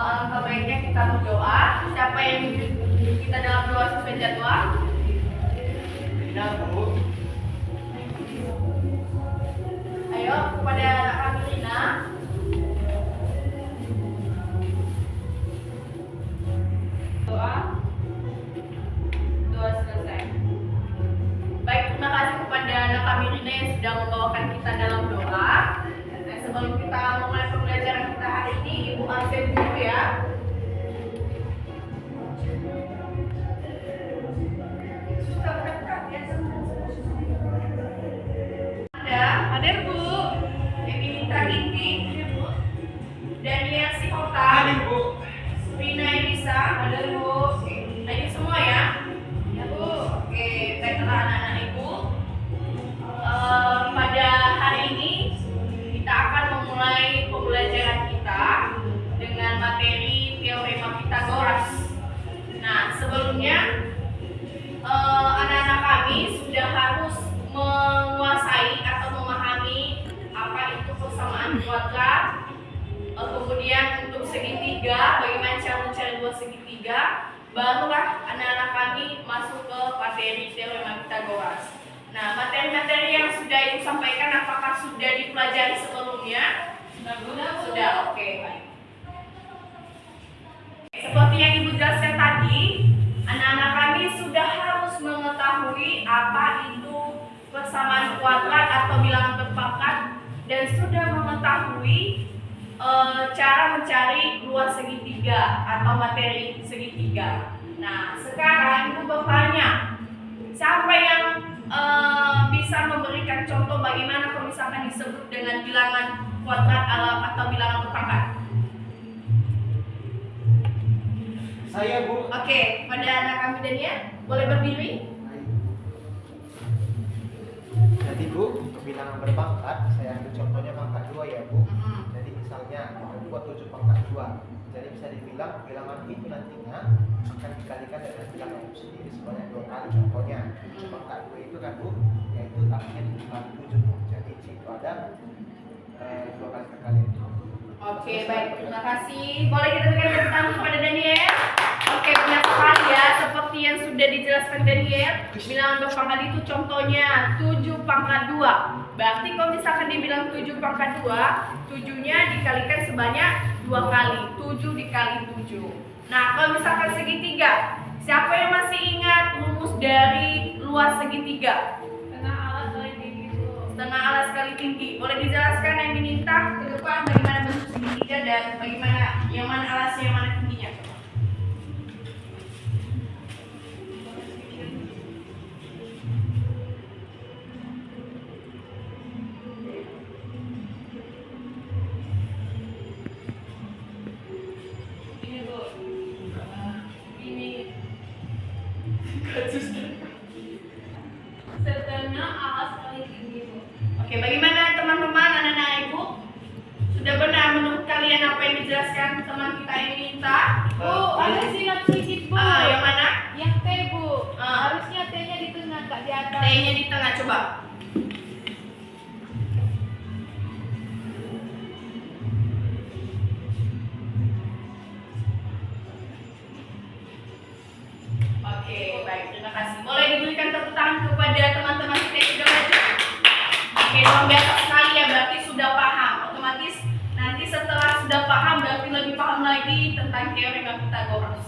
alangkah baiknya kita berdoa. Siapa yang memimpin kita dalam doa sesuai jadwal? Rina, Bu. Ayo kepada anak kami Rina. Doa selesai. Baik, terima kasih kepada anak kami Rina yang sudah membawakan kita dalam doa. Nah, sebelum kita mulai pembelajaran kita hari ini, Ibu absen dulu ya. Hadir Bu, yang diminta Kiki, Daniel Sikota, Hadir, Bu. Rina Elisa, hadir Bu. Hadir semua ya? Ya Bu. Oke, baiklah anak-anak Ibu. Pada hari ini kita akan memulai pembelajaran kita dengan materi teorema Pythagoras. Nah, sebelumnya anak-anak kami sudah harus menguasai atau memahami apa itu persamaan kuadrat, kemudian untuk segitiga, bagaimana cara mencari dua segitiga, barulah anak-anak kami masuk ke materi teorema Pythagoras. Nah, materi-materi yang sudah Ibu sampaikan apakah sudah dipelajari sebelumnya? Sudah, oke. Seperti yang Ibu jelaskan tadi, anak-anak kami sudah harus mengetahui apa itu persamaan kuadrat atau bilangan berpangkat dan sudah mengetahui cara mencari luas segitiga atau materi segitiga. Nah, sekarang Ibu bertanya, siapa yang bisa memberikan contoh bagaimana kalau misalkan disebut dengan bilangan kuadrat atau bilangan berpangkat? Saya, Bu. Oke, pada anak kami Daniel, boleh berdiri? Jadi, Bu, untuk bilangan berpangkat, saya ambil contohnya pangkat 2 ya, Bu. Jadi misalnya kita buat 7 pangkat 2. Jadi bisa dibilang bilangan itu nantinya akan dikalikan dengan bilangan itu sendiri sebanyak 2 kali. Contohnya pangkat 2 itu kan, Bu, yaitu artinya 7, Bu. Jadi di situ ada 2 kali terkali itu. Oke, baik, terima kasih. Boleh kita berikan tepuk tangan kepada Daniel? Oke, benar sekali ya. Seperti yang sudah dijelaskan Daniel, bilangan berpangkat itu contohnya 7 pangkat 2. Berarti kalau misalkan dibilang 7 pangkat 2, 7-nya dikalikan sebanyak 2 kali. 7 dikali 7. Nah, kalau misalkan segitiga, siapa yang masih ingat rumus dari luas segitiga? Setengah alas kali tinggi, Bu. Setengah alas kali tinggi. Boleh dijelaskan yang diminta ke depan bagaimana bentuk segitiga dan bagaimana yang mana alasnya, yang mana tingginya? Ini, Bu. Ini setengah alas kali tinggi, Bu. Oke, bagaimana teman-teman, anak-anak Ibu? Sudah benar menurut kalian apa yang dijelaskan teman kita ini minta? Bu, ada silap sedikit, Bu. Yang mana? Yang T, Bu. Harusnya T-nya di tengah, nggak di atas. T-nya di tengah, coba. Oke, baik, terima kasih. Boleh diberikan tepuk tangan kepada teman-teman kita yang sudah maju. Oke, luar biasa sekali ya, berarti sudah paham. Otomatis nanti setelah sudah paham berarti lebih paham lagi tentang teorema Pythagoras.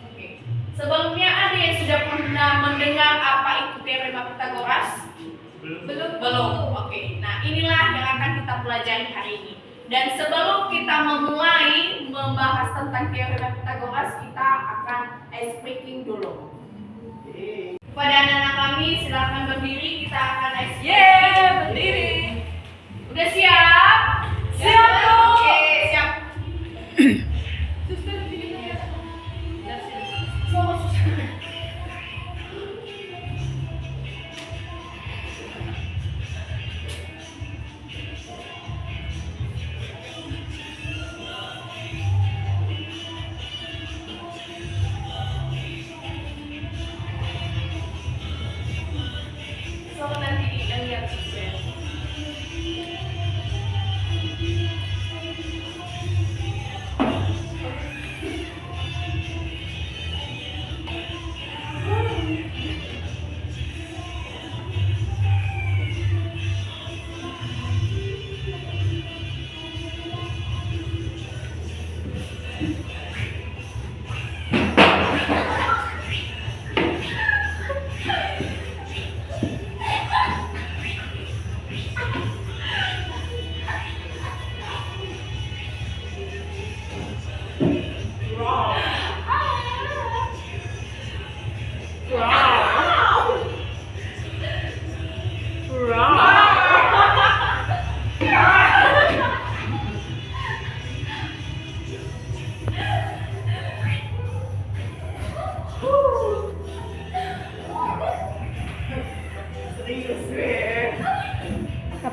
Oke. Sebelumnya ada yang sudah pernah mendengar apa itu teorema Pythagoras? Belum. Oke. Nah, inilah yang akan kita pelajari hari ini. Dan sebelum kita memulai membahas tentang teorema Pythagoras, kita akan ice breaking dulu. Pada anak-anak kami, silakan berdiri. Kita akan ice breaking. Berdiri. Udah siap? Siap, Bu. Oke, siap. So nanti lihat sukses.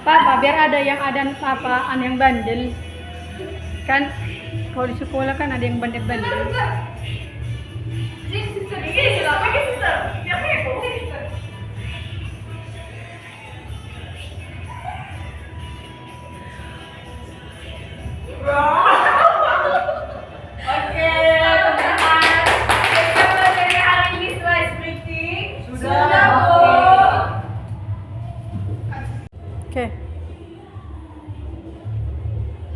Apa biar ada yang apaan yang bandel. Kan kalau di sekolah kan ada yang bandel-bandel. Oke, teman-teman. Kita belajar hari ini setelah splitting. Sudah, Bu. Oke.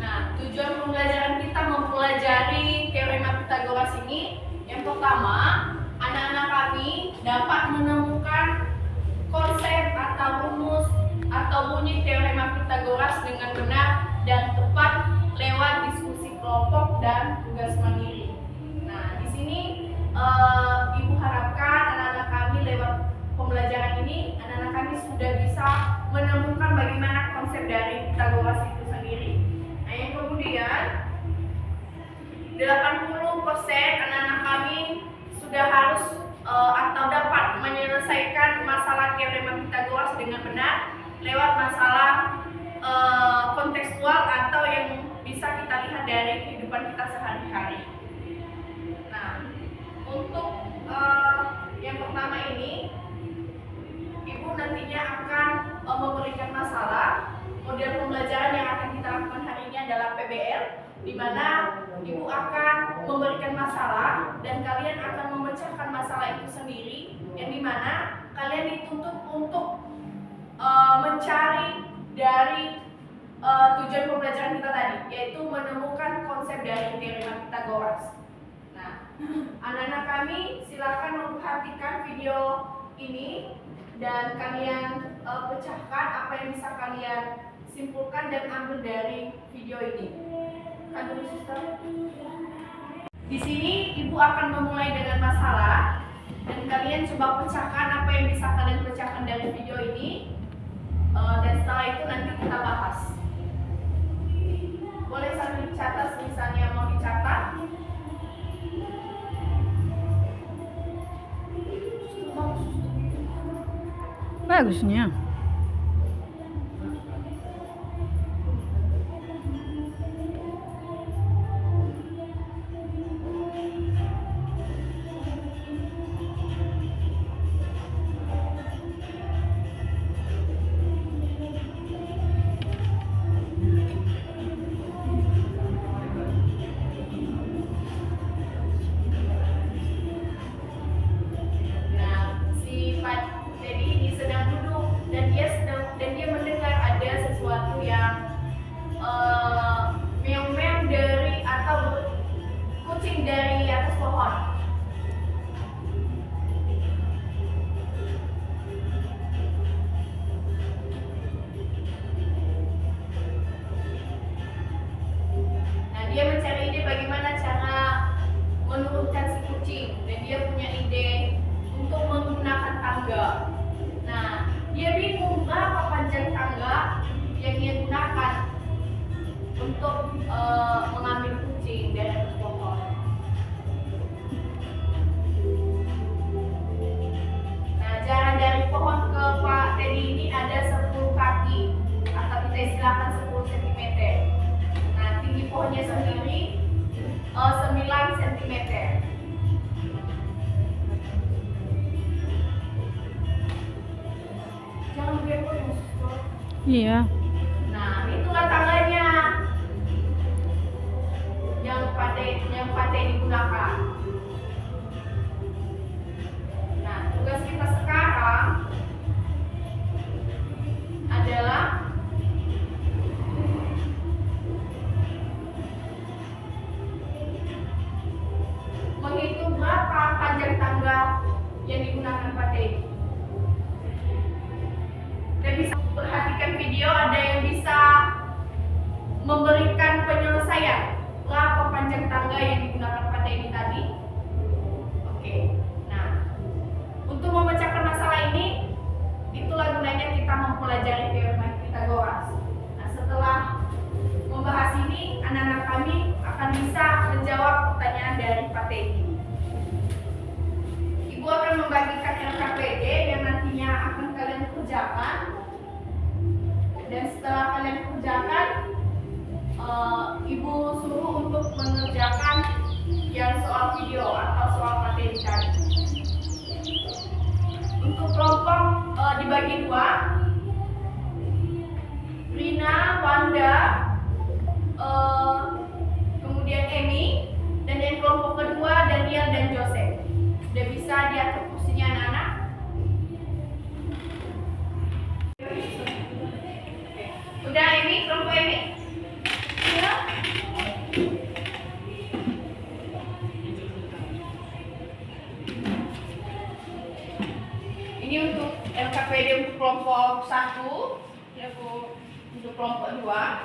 Nah, tujuan pembelajaran kita mempelajari teorema Pythagoras ini, yang pertama, anak-anak kami dapat menemukan konsep atau rumus atau bunyi teorema Pythagoras dengan benar dan tepat lewat diskusi kelompok dan tugas mandiri. Nah, di sini Ibu harapkan anak-anak kami lewat pembelajaran ini, anak-anak kami sudah bisa menemukan bagaimana konsep dari Pythagoras itu sendiri. Nah, yang kemudian 80% anak-anak kami sudah harus atau dapat menyelesaikan masalah teorema Pythagoras dengan benar lewat masalah kontekstual atau yang bisa kita lihat dari kehidupan kita sehari-hari. Nah, untuk yang pertama ini, Ibu nantinya akan memberikan masalah. Model pembelajaran yang akan kita lakukan hari ini adalah PBL, di mana Ibu akan memberikan masalah dan kalian akan memecahkan masalah itu sendiri, yang dimana kalian dituntut untuk mencari dari tujuan pembelajaran kita tadi, yaitu menemukan konsep dari teorema Pythagoras. Nah, anak-anak kami silakan memperhatikan video ini dan kalian pecahkan apa yang bisa kalian simpulkan dan ambil dari video ini. Kan dulu, Suster. Di sini Ibu akan memulai dengan masalah dan kalian coba pecahkan apa yang bisa kalian pecahkan dari video ini. Dan setelah itu nanti kita bahas. Boleh sambil dicatat, misalnya mau dicatat. Bagusnya. Dia mencari ide bagaimana cara menurunkan si kucing, dan dia punya ide untuk menggunakan tangga. Nah, dia bingung berapa panjang tangga yang dia gunakan untuk mengambil kucing dari atas pohon. Nah, jarak dari pohon ke Pak Teddy ini ada 10 kaki atau kita istilahkan 10 cm. Nah, tinggi pohonnya sendiri 9 cm. Jangan bego ya, Suster. Iya. Nah, itulah tangganya yang Pak Teddy digunakan. Nah, tugas kita sekarang adalah Pak Teddy. Dan bisa perhatikan video, ada yang bisa memberikan penyelesaian berapa panjang tangga yang digunakan Pak Teddy tadi. Oke, nah untuk memecahkan masalah ini, itulah gunanya kita mempelajari teorema Pythagoras. Nah setelah membahas ini, anak-anak kami akan bisa menjawab pertanyaan dari Pak Teddy. Ibu akan membagikan LKPD yang nantinya akan kalian kerjakan. Dan setelah kalian kerjakan, Ibu suruh untuk mengerjakan yang soal video atau soal materi tadi. Untuk kelompok dibagi dua, Rina, Wanda, kemudian Emi, dan yang kelompok kedua Daniel dan Joseph. Sudah bisa diatur kursinya anak-anak? Udah Emi, kelompok Emi? Ya. Ini untuk LKPD untuk kelompok 1, ya Bu. Untuk kelompok 2.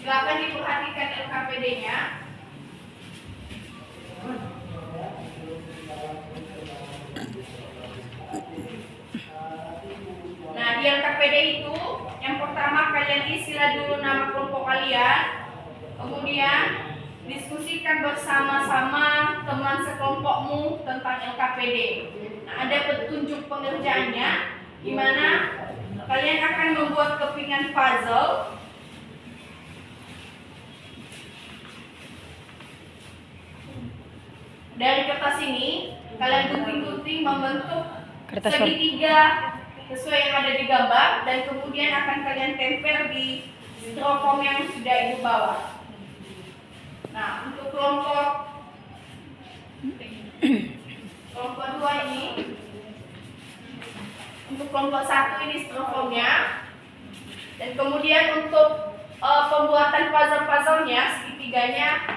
Silakan diperhatikan LKPD-nya. Nah, di LKPD itu yang pertama kalian isilah dulu nama kelompok kalian. Kemudian diskusikan bersama-sama teman sekelompokmu tentang LKPD. Nah, ada petunjuk pengerjaannya di mana kalian akan membuat kepingan puzzle. Dari kertas ini kalian gunting-gunting membentuk segitiga sesuai yang ada di gambar, dan kemudian akan kalian tempel di styrofoam yang sudah Ibu bawa. Nah, untuk kelompok 2 ini, untuk kelompok 1 ini styrofoamnya, dan kemudian untuk pembuatan puzzle-puzzlenya, segitiganya,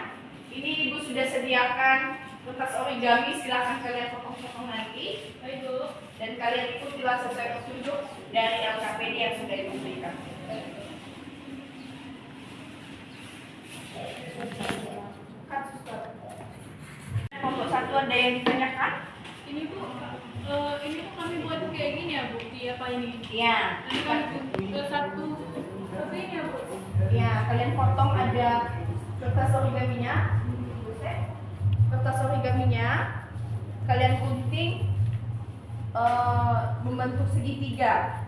ini Ibu sudah sediakan kertas origami, silahkan kalian potong-potong nanti. Dan kalian ikutilah sesuai petunjuk dari LKPD yang sudah Ibu berikan. Kelompok 1 ada yang ditanyakan? Ini Bu, ini tuh kami buat kayak gini ya Bu, di apa ini? Iya. Ini kan ke satu seperti ini ya Bu. Ya, kalian potong ada kertas origaminya. Kertas origaminya kalian gunting membentuk segitiga.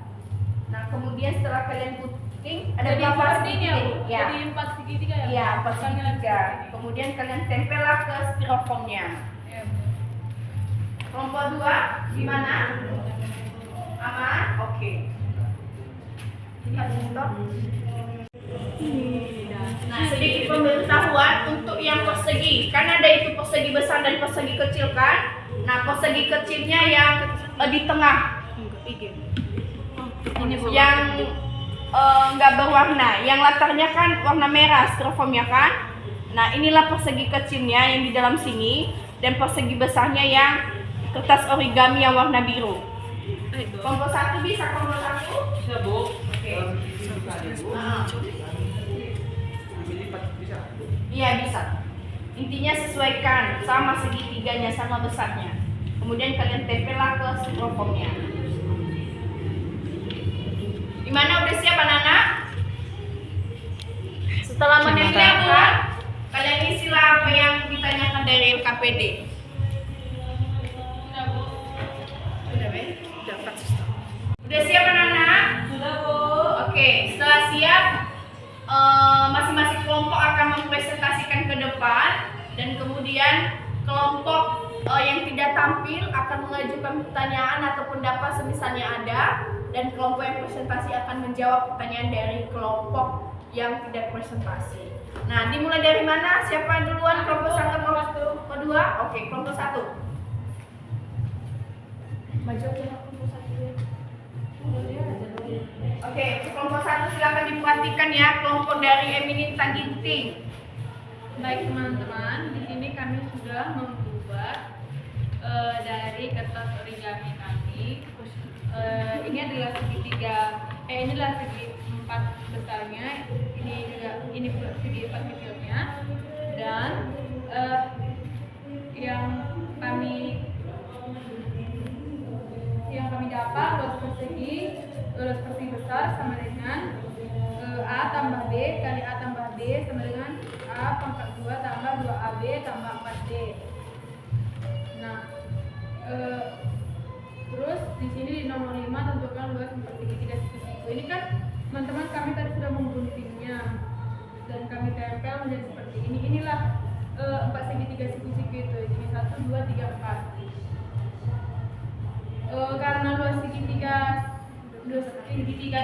Nah, kemudian setelah kalian gunting ada Jadi berapa seperti ini ya Bu? Ya. Jadi 4 segitiga ya? Iya, 4 segitiga. Kemudian kalian tempellah ke styrofoamnya. Ya. Kelompok 2 di mana? Aman? Oke. Nah, sedikit pemberitahuan untuk yang persegi. Kan ada itu persegi besar dan persegi kecil kan? Nah, persegi kecilnya yang di tengah. Ini Bu. Yang nggak berwarna. Yang latarnya kan warna merah styrofoamnya kan? Nah, inilah persegi kecilnya yang di dalam sini, dan persegi besarnya yang kertas origami yang warna biru. Kelompok 1 bisa kelompok 1? Bisa Bu. Oke. Nah. Iya bisa. Intinya sesuaikan sama segitiganya sama besarnya. Kemudian kalian tempellah ke styrofoamnya. Gimana, udah siap anak-anak? Setelah menempelkan, kalian isilah apa yang ditanyakan dari LKPD. Udah siap anak-anak? Sudah Bu. Oke, setelah siap, masing-masing kelompok akan mempresentasikan ke depan, dan kemudian kelompok yang tidak tampil akan mengajukan pertanyaan atau pendapat semisalnya ada, dan kelompok yang presentasi akan menjawab pertanyaan dari kelompok yang tidak presentasi. Nah, dimulai dari mana? Siapa duluan? Kelompok 1, kelompok 2? Oke, kelompok 1. Maju aja kelompok 1 ya. Oke, kelompok 1 silakan diperhatikan ya, kelompok dari Eminita Ginting. Baik teman-teman, di sini kami sudah membuat buat dari kertas origami kami. Ini adalah ini adalah segi 4 besarnya, ini pula segi 4 kecilnya, dan yang kami dapat luas persegi besar sama dengan A tambah B kali A tambah B sama dengan A pangkat 2 tambah 2AB tambah 4D. Nah, terus di sini di nomor 5 tentukan luas 4 segitiga siku-siku. Ini kan teman-teman kami tadi sudah mengguntingnya dan kami tempel menjadi seperti ini. Inilah 4 segitiga siku-siku itu. Ini 1, 2, 3, 4. Karena luas segitiga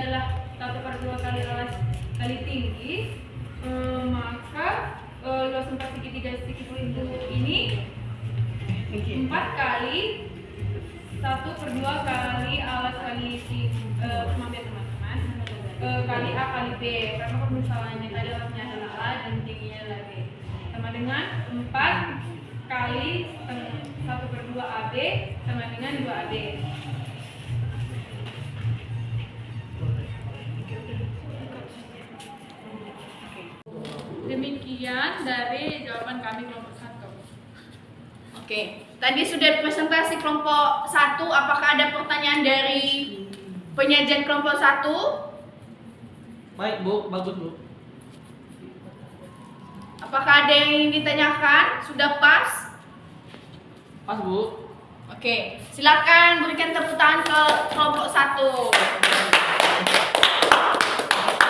adalah 1/2 kali tinggi, maka luas 4 segitiga siku ini 4 kali 1/2 kali alas kali maaf ya teman-teman, kali A kali B, karena permisalannya tadi alasnya adalah A dan tingginya adalah B, sama dengan 4 kali 1/2 AB sama dengan 2AB. Demikian dari jawaban kami kelompok 1. Oke, tadi sudah presentasi kelompok 1. Apakah ada pertanyaan dari penyajian kelompok 1? Baik Bu, bagus Bu. Apakah ada yang ingin ditanyakan? Sudah pas? Pas Bu. Oke, silakan berikan tepuk tangan ke kelompok 1.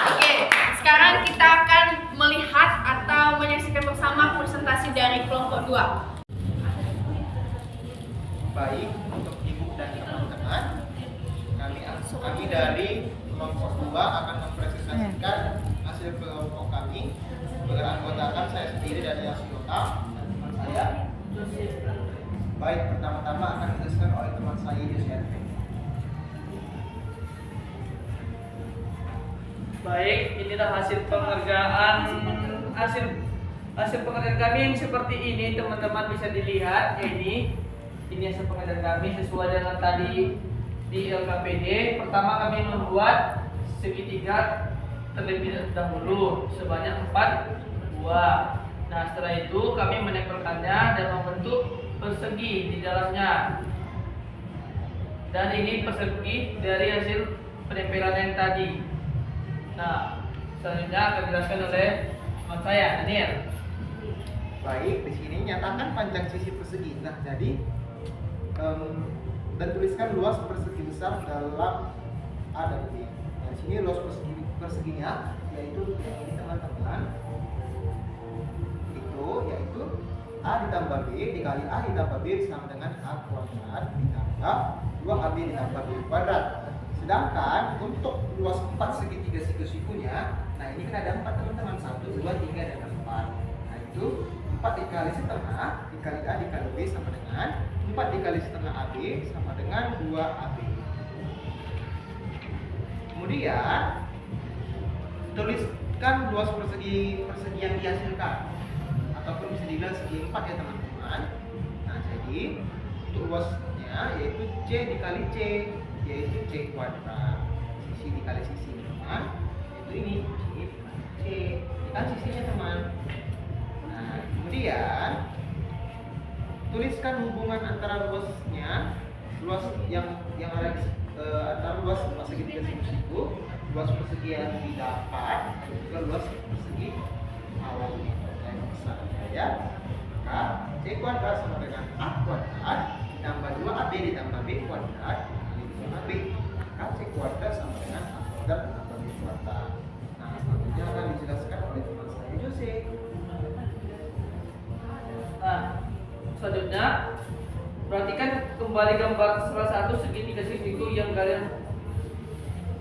Oke, sekarang kita akan melihat atau menyaksikan bersama presentasi dari kelompok 2. Baik, untuk ibu dan teman-teman, kami dari kelompok 2 akan mempresentasikan hasil kelompok kami. Beranggotakan saya sendiri dari Yasiota dan teman saya. Baik, pertama-tama akan dijelaskan oleh teman saya Yusuf. Baik, inilah hasil pengerjaan kami yang seperti ini, teman-teman bisa dilihat. Ini hasil pengerjaan kami sesuai dengan tadi di LKPD. Pertama kami membuat segitiga terlebih dahulu sebanyak 4 buah. Nah, setelah itu kami menempelkannya dan membentuk persegi di dalamnya. Dan ini persegi dari hasil penempelan yang tadi. Nah, selanjutnya akan dijelaskan oleh teman saya, Daniel. Baik, di sini nyatakan panjang sisi persegi. Nah, jadi dan tuliskan luas persegi besar dalam A dan B. Nah, di sini luas perseginya yaitu ini teman-teman. Yaitu A ditambah B dikali A ditambah B sama dengan A kuadrat ditambah 2AB ditambah B kuadrat. Sedangkan untuk luas 4 segitiga siku-sikunya, nah ini kan ada 4 teman-teman, 1, 2, 3, dan 4. Nah itu 4 dikali setengah dikali A dikali B sama dengan 4 dikali setengah AB sama dengan 2AB. Kemudian tuliskan luas persegi yang dihasilkan, ataupun bisa dibilang segi 4 ya teman-teman. Nah jadi untuk luasnya yaitu C dikali C, yaitu C kuadrat, sisi dikali sisi teman, yaitu ini C dikali sisinya teman. Nah kemudian tuliskan hubungan antara luas yang ada antara luas segitiga siku-siku, luas persegi yang didapat, dan juga luas persegi awalnya yang besar ya. Maka C kuadrat sama dengan A kuadrat ditambah 2AB ditambah B kuadrat kali 2AB. Maka C kuadrat sama dengan A kuadrat ditambah B kuadrat. Nah selanjutnya akan dijelaskan oleh teman saya Jose. Nah, selanjutnya perhatikan kembali gambar salah satu segitiga siku yang kalian.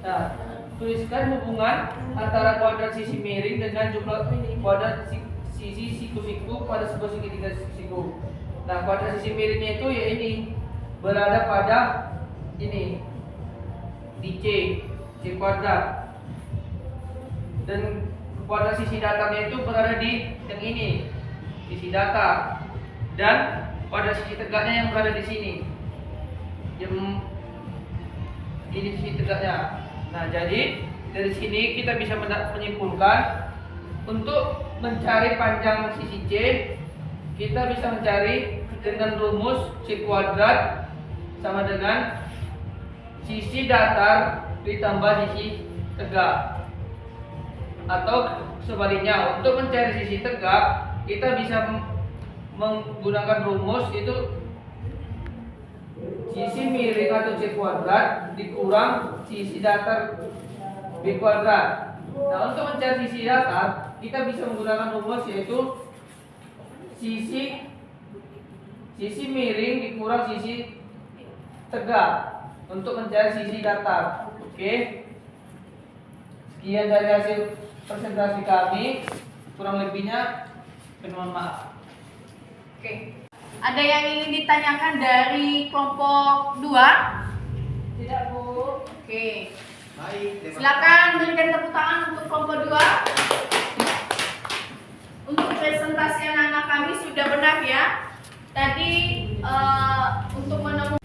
Nah, tuliskan hubungan antara kuadrat sisi miring dengan jumlah kuadrat sisi siku-siku pada sebuah segitiga siku. Nah, kuadrat sisi miringnya itu ya ini berada pada ini di C kuadrat, dan kuadrat sisi datarnya itu berada di yang ini, sisi datar, dan pada sisi tegaknya yang berada di sini. Ini sisi tegaknya. Nah, jadi dari sini kita bisa menyimpulkan untuk mencari panjang sisi C, kita bisa mencari dengan rumus C kuadrat sama dengan sisi datar ditambah sisi tegak. Atau sebaliknya, untuk mencari sisi tegak kita bisa menggunakan rumus itu sisi miring atau C kuadrat dikurang sisi datar B kuadrat. Nah, untuk mencari sisi datar kita bisa menggunakan rumus yaitu sisi miring dikurang sisi tegak untuk mencari sisi datar. Oke. Sekian dari hasil presentasi kami. Kurang lebihnya mohon maaf. Oke. Ada yang ingin ditanyakan dari kelompok 2? Tidak, Bu. Oke. Baik, terima Silakan berikan tepuk tangan untuk kelompok 2. Untuk presentasi anak-anak kami sudah benar ya. Tadi untuk menemukan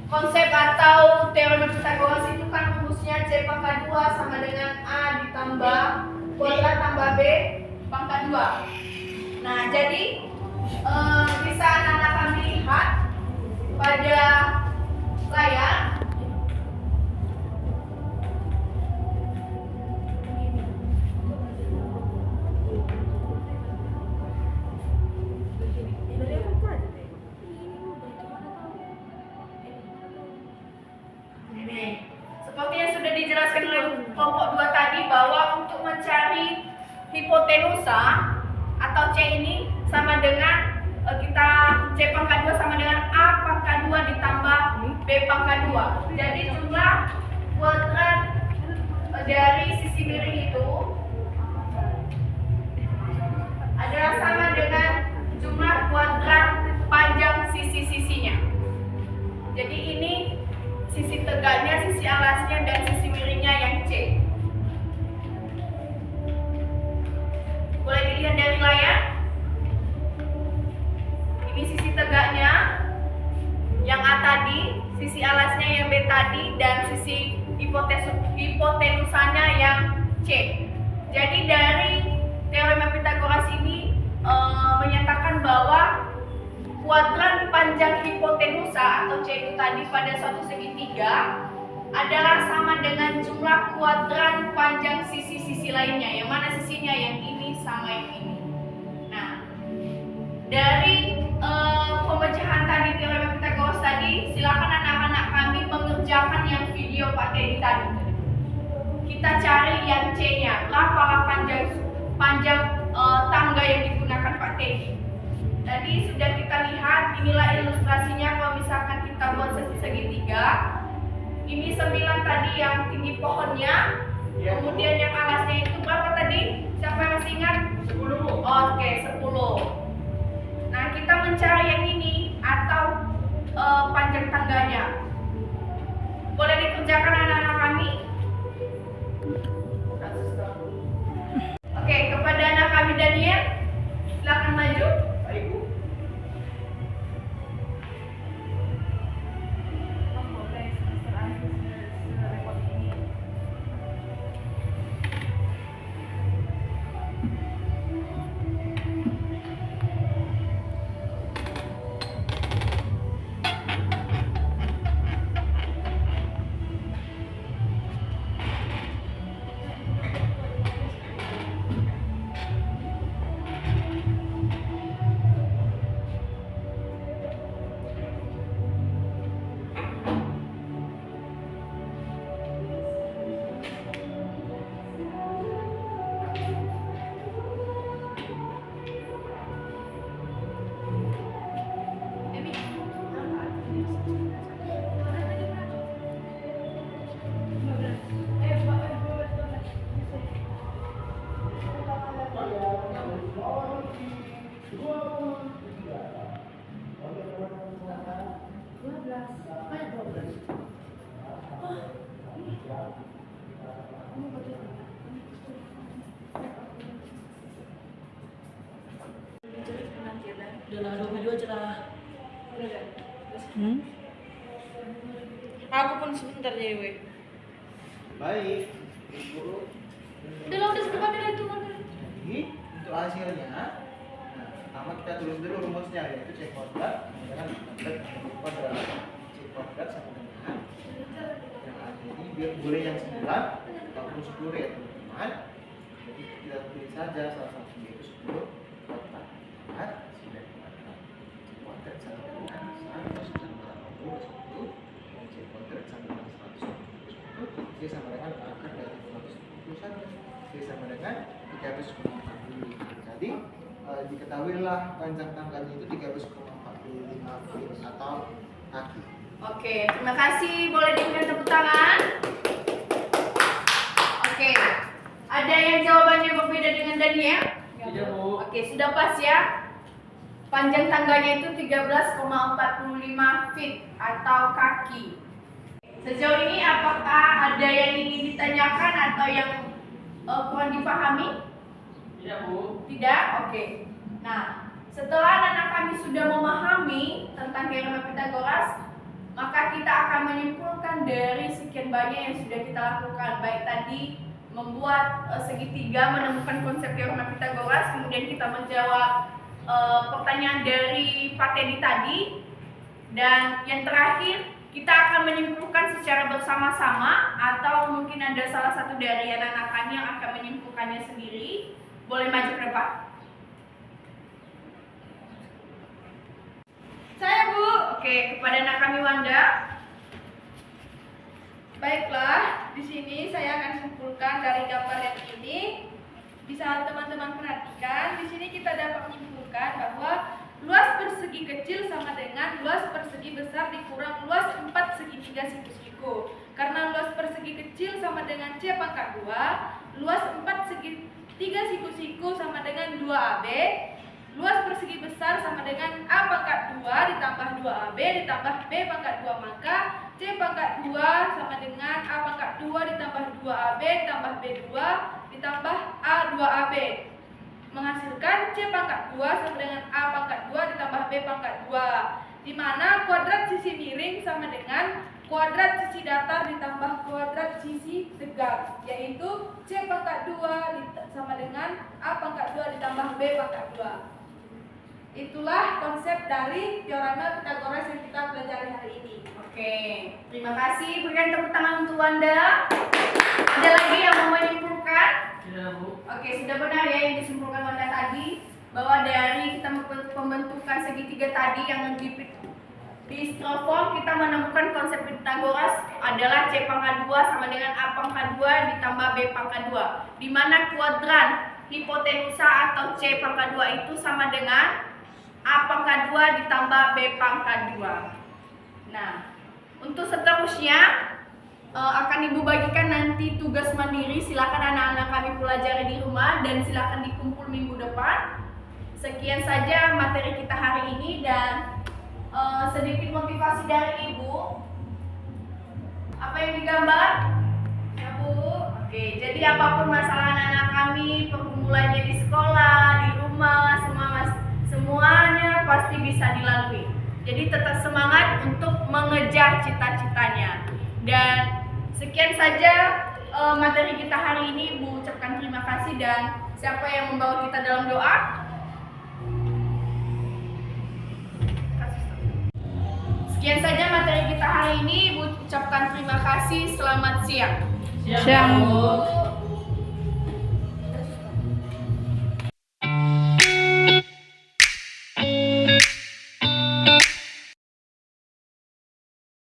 konsep atau teorema Pythagoras itu kan rumusnya C pangkat 2 sama dengan A ditambah kuadrat tambah B pangkat 2. Nah, jadi bisa anak-anak kami lihat pada layar. Seperti yang sudah dijelaskan oleh kelompok 2 tadi bahwa untuk mencari hipotenusa atau C ini sama dengan kita C pangkat 2 sama dengan A pangkat 2 ditambah B pangkat 2. Jadi jumlah kuadrat dari sisi miring itu adalah sama dengan jumlah kuadrat panjang sisi-sisinya. Jadi ini sisi tegaknya, sisi alasnya, dan sisi miringnya yang C. Boleh dilihat dari layar. Ini sisi tegaknya yang A tadi, sisi alasnya yang B tadi, dan sisi hipotenusanya yang C. Jadi dari teorema Pythagoras ini menyatakan bahwa kuadran panjang hipotenusa atau C itu tadi pada suatu segitiga adalah sama dengan jumlah kuadran panjang sisi-sisi lainnya. Yang mana sisinya? Yang ini sama yang ini. Nah, dari pemecahan tadi teorema Pythagoras tadi, silakan anak-anak kami mengerjakan yang video Pak Teddy tadi. Kita cari yang C-nya, berapa panjang tangga yang digunakan Pak Teddy. Tadi sudah kita lihat, inilah ilustrasinya kalau misalkan kita buat segitiga. Ini 9 tadi yang tinggi pohonnya, kemudian yang alasnya itu berapa tadi? Siapa yang masih ingat? 10. Oke, 10. Nah, kita mencari yang ini atau panjang tangganya. Boleh dikerjakan anak-anak kami? Oke, kepada anak kami Daniel, silakan maju. Baik, Bu. Udah lah, 2 video aja lah. Aku pun sebentar Dewi. Baik, Ibu. Udah sebentar itu. Jadi untuk hasilnya, nah, pertama kita tulis dulu rumusnya, yaitu C kuadrat dengan kuadrat. C kuadrat sama dengan yang ada ini boleh yang 9 ataupun 10 ya teman-teman. Jadi kita tulis saja salah satu yaitu 10 kuadrat. 9 kuadrat. C kuadrat sama dengan 180 dan C kuadrat sama dengan 120. C sama dengan akar dari 121. C sama dengan 340. Jadi diketahuilah panjang tangganya itu 345 feet atau kaki. Oke, terima kasih. Boleh diberikan tepuk tangan. Oke, ada yang jawabannya berbeda dengan Daniel? Tidak, Bu. Oke, sudah pas ya. Panjang tangganya itu 13,45 feet atau kaki. Sejauh ini apakah ada yang ingin ditanyakan atau yang kurang dipahami? Tidak, Bu. Tidak? Oke. Nah, setelah anak kami sudah memahami tentang teorema Pythagoras, maka kita akan menyimpulkan dari sekian banyak yang sudah kita lakukan. Baik tadi membuat segitiga, menemukan konsep teorema Pythagoras, kemudian kita menjawab pertanyaan dari Pak Teddy tadi, dan yang terakhir kita akan menyimpulkan secara bersama-sama atau mungkin ada salah satu dari anak-anak kami yang akan menyimpulkannya sendiri. Boleh maju ke depan. Saya Bu. Oke, kepada anak kami Wanda. Baiklah, di sini saya akan simpulkan dari gambar yang ini. Bisa teman-teman perhatikan, di sini kita dapat menyimpulkan bahwa luas persegi kecil sama dengan luas persegi besar dikurang luas 4 segitiga siku-siku. Karena luas persegi kecil sama dengan C pangkat 2, luas 4 segitiga siku-siku sama dengan 2AB, luas persegi besar sama dengan A pangkat 2 ditambah 2AB ditambah B pangkat 2, maka C pangkat 2 sama dengan A pangkat 2 ditambah 2AB ditambah B2 ditambah A2AB, menghasilkan C pangkat 2 sama dengan A pangkat 2 ditambah B pangkat 2, di mana kuadrat sisi miring sama dengan kuadrat sisi datar ditambah kuadrat sisi tegak, yaitu C pangkat 2 sama dengan A pangkat 2 ditambah B pangkat 2. Itulah konsep dari teorema Pythagoras yang kita pelajari hari ini. Oke, terima kasih. Berikan tepuk tangan untuk Wanda. Ada lagi yang mau menyimpulkan? Tidak, Bu. Oke, sudah benar ya yang disimpulkan Wanda tadi, bahwa dari kita pembentukan segitiga tadi yang di stroform kita menemukan konsep Pythagoras adalah C pangkat 2 sama dengan A pangkat 2 ditambah B pangkat 2, di mana kuadran hipotenusa atau C pangkat 2 itu sama dengan A pangkat 2 ditambah B pangkat 2. Nah, untuk seterusnya akan Ibu bagikan nanti tugas mandiri. Silakan anak-anak kami pelajari di rumah dan silakan dikumpul minggu depan. Sekian saja materi kita hari ini, dan sedikit motivasi dari Ibu. Apa yang digambar? Ya Bu. Oke, jadi apapun masalah anak-anak kami, pergumulannya di sekolah, di rumah, semuanya pasti bisa dilalui. Jadi tetap semangat untuk mengejar cita-citanya. Dan sekian saja materi kita hari ini. Ibu ucapkan terima kasih, dan siapa yang membawa kita dalam doa? Sekian saja materi kita hari ini. Ibu ucapkan terima kasih. Selamat siang. Siang, Bu.